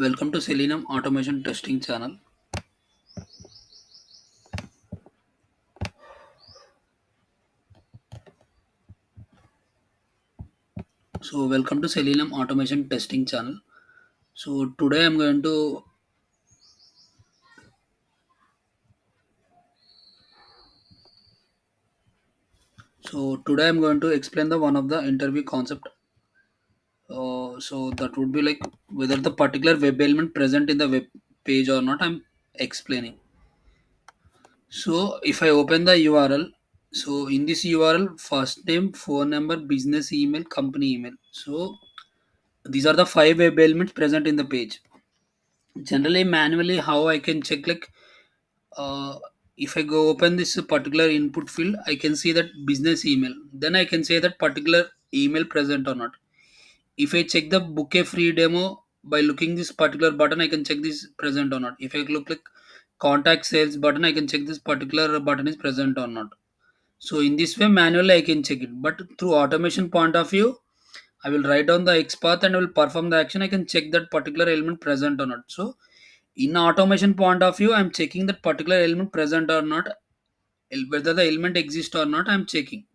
Welcome to Selenium Automation Testing channel. Welcome to Selenium Automation Testing channel. So today I'm going to today I'm going to explain the one of the interview concept. So that would be like whether the particular web element present in the web page or not. I'm explaining. So if I open the URL, so in this URL, first name, phone number, business email, company email. So these are the five web elements present in the page. Generally, manually, how I can check like uh, if I go open this particular input field, I can see that business email. Then I can say that particular email present or not. If I check the book a free demo by looking this particular button, I can check this present or not. If I look like contact sales button, I can check this particular button is present or not. So in this way, manually I can check it. But through automation point of view, I will write down the X path and I will perform the action. I can check that particular element present or not. So in automation point of view, I'm checking that particular element present or not, whether the element exists or not. I'm checking.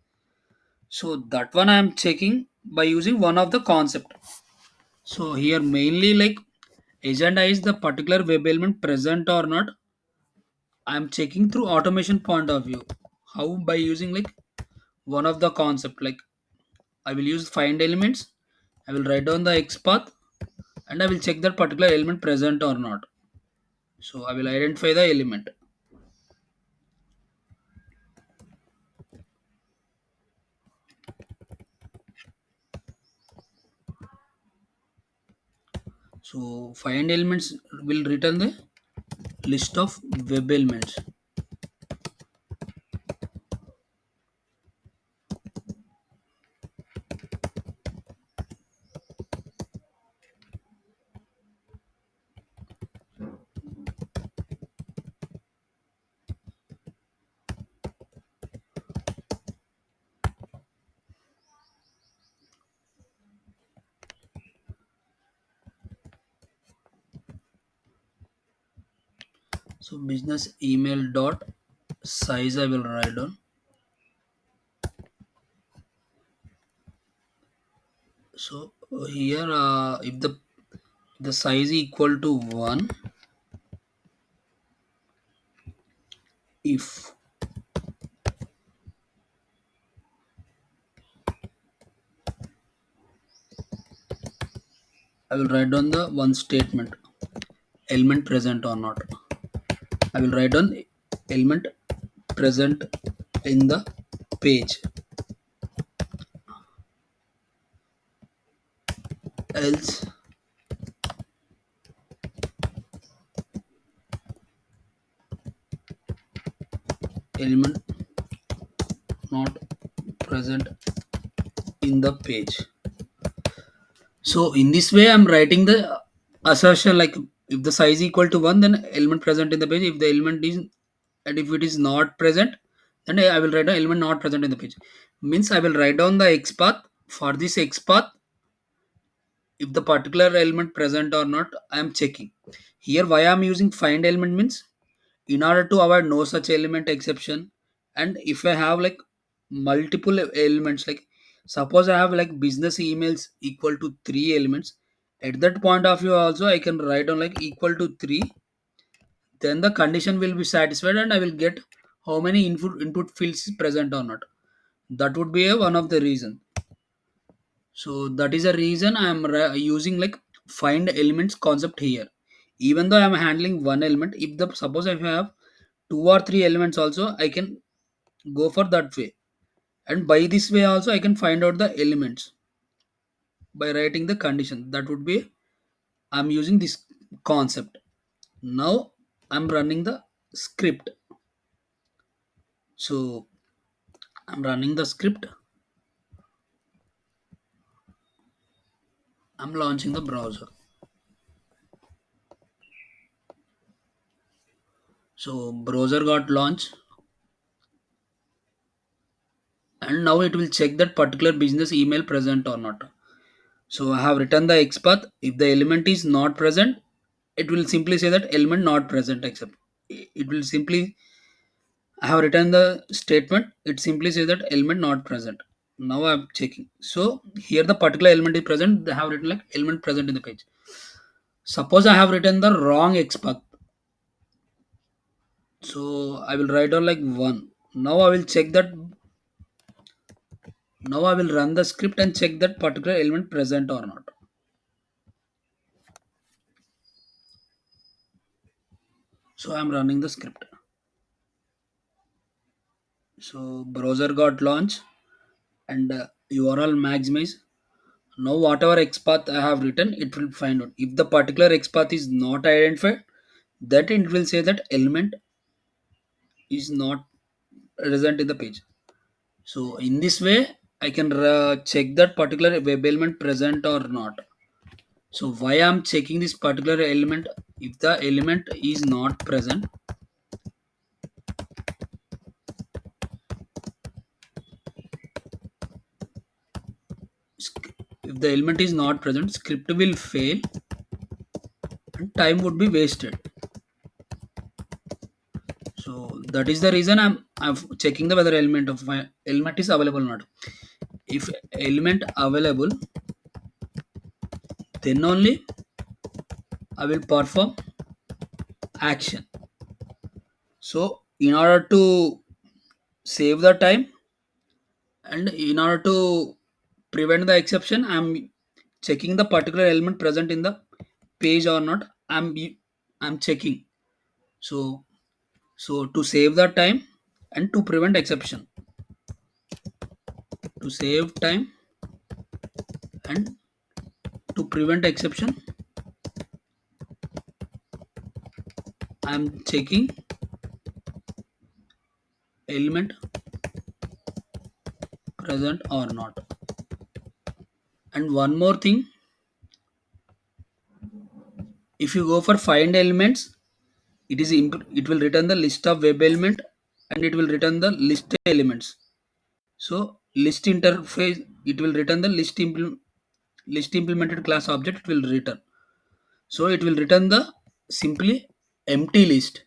So that one I'm checking by using one of the concept. So here mainly like agenda is the particular web element present or not. I'm checking through automation point of view. How? By using like one of the concept, like I will use find elements. I will write down the X path and I will check that particular element present or not. So I will identify the element. So find elements will return the list of web elements. So business email dot size I will write down. So here if the size equal to 1, if I will write down the one statement, element present or not. I will write down element present in the page, else element not present in the page. So in this way, I'm writing the assertion like if the size equal to 1, then element present in the page. If the element is, and if it is not present, then I will write the element not present in the page. Means I will write down the X path. For this X path, if the particular element present or not, I am checking. Here why I am using find element means in order to avoid no such element exception. And if I have like multiple elements, like suppose I have like business emails equal to 3 elements, at that point of view also I can write on like equal to 3, then the condition will be satisfied and I will get how many input fields is present or not. That would be a one of the reason. So that is a reason I am using like find elements concept here. Even though I am handling one element, if the suppose if I have two or three elements also, I can go for that way. And by this way also I can find out the elements by writing the condition. That would be I'm using this concept. Now I'm running the script. So I'm running the script. I'm launching the browser. So browser got launched and now it will check that particular business email present or not. So I have written the XPath. If the element is not present, it will simply say that element not present except it will simply I have written the statement. It simply says that element not present. Now I'm checking. So here the particular element is present. They have written like element present in the page. Suppose I have written the wrong XPath. So I will write down like one. Now I will check that. Now I will run the script and check that particular element present or not. So I'm running the script. So browser got launched and URL maximize. Now whatever XPath I have written, it will find out. If the particular XPath is not identified, that it will say that element is not present in the page. So in this way, I can check that particular web element present or not. So why I'm checking this particular element? If the element is not present, if the element is not present, script will fail and time would be wasted. So that is the reason I'm checking the whether element of my element is available or not. If element available, then only I will perform action. So in order to save the time and in order to prevent the exception, I'm checking the particular element present in the page or not. I'm checking. So to save the time and to prevent exception, to save time and to prevent exception, I'm checking element present or not. And one more thing, if you go for find elements, it will return the list of web element and it will return the list elements. So list interface, it will return the list implemented class object, it will return. So it will return the simply empty list.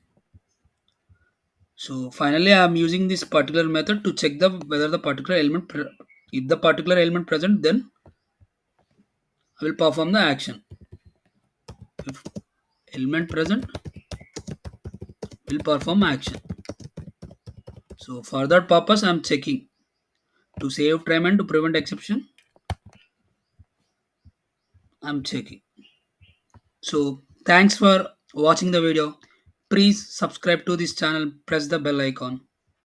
So finally I am using this particular method to check the whether the particular if the particular element present, then I will perform the action. If element present, will perform action. So for that purpose I am checking. To save time and to prevent exception, I am checking. So thanks for watching the video. Please subscribe to this channel, press the bell icon.